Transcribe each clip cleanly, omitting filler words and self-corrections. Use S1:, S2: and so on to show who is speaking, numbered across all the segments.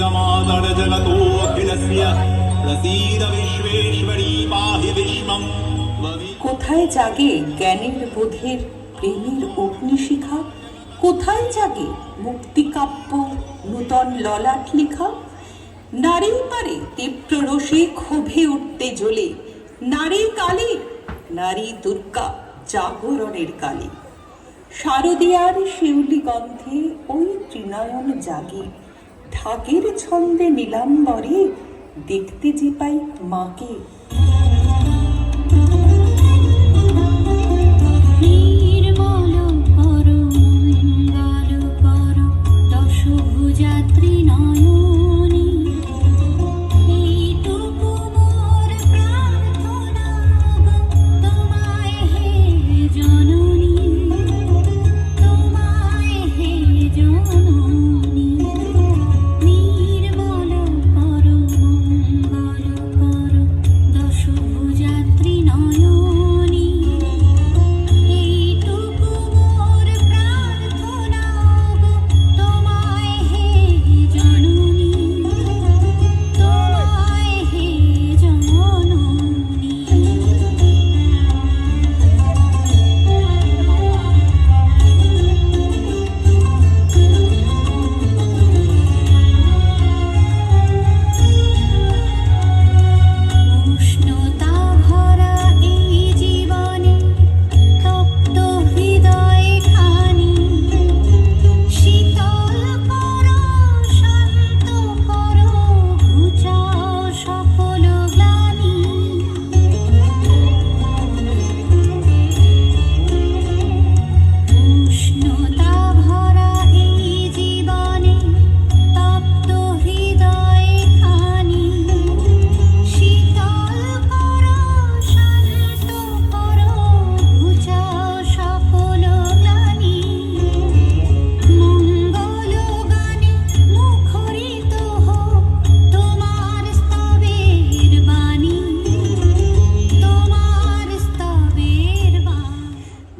S1: समादर जगतोऽखिलस्य प्रसीद विश्वेश्वरी पाहि विश्वं।
S2: কোথায় জাগে জ্ঞানের বোধের প্রেমের অগ্নিশিখা? কোথায় জাগে মুক্তিকাব্য নূতন ললাট লেখা? নারী পারে তীব্র রসে ক্ষোভে উঠতে জ্বলে, নারী কালী, নারী দুর্গা জাগরণের কালী। শারদীয়ার শিউলি গন্ধে ওই ত্রিনয়ন জাগে, ঢাকের ছন্দে নীলাম্বরে দেখতে যে পাই মাকে।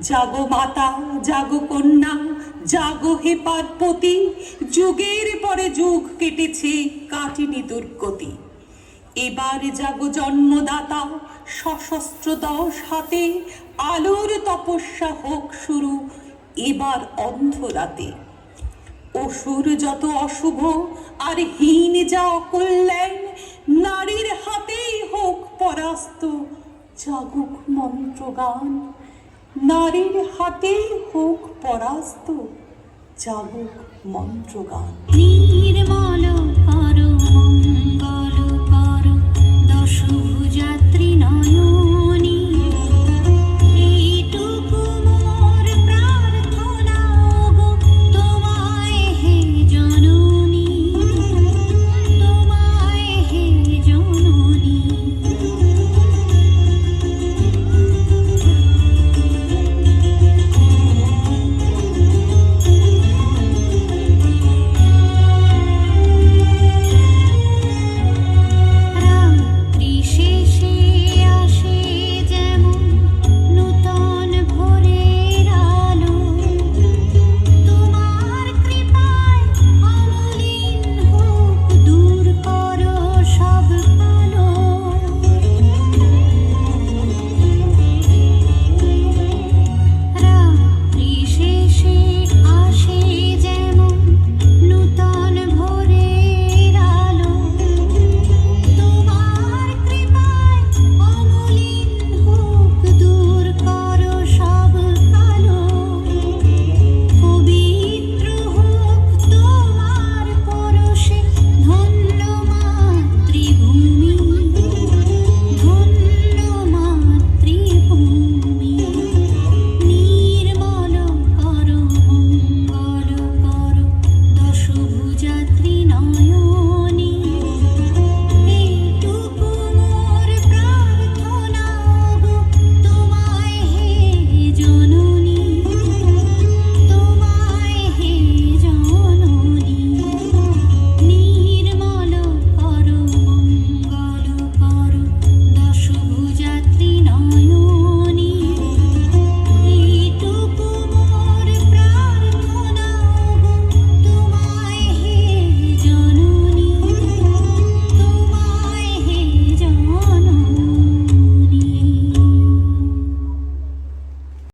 S2: জাগো মাতা, জাগো কন্যা, জাগো হে পার্বতী, যুগের পরে যুগ কেটেছে কাটিনি দুর্গতি। এবার জাগো জন্মদাতা, সশস্ত্র 10 হাতে, আলোর তপস্যা হোক শুরু এবার অন্ধরাতে। অসুর যত অশুভ আর হীন যা অকল্যাণ, নারীর হাতেই হোক পরাস্ত, জাগুক মন্ত্রগান। নারীর হাতেই হোক পরাস্ত, জাগুক মন্ত্রগান।
S3: নির্মল পরম মঙ্গল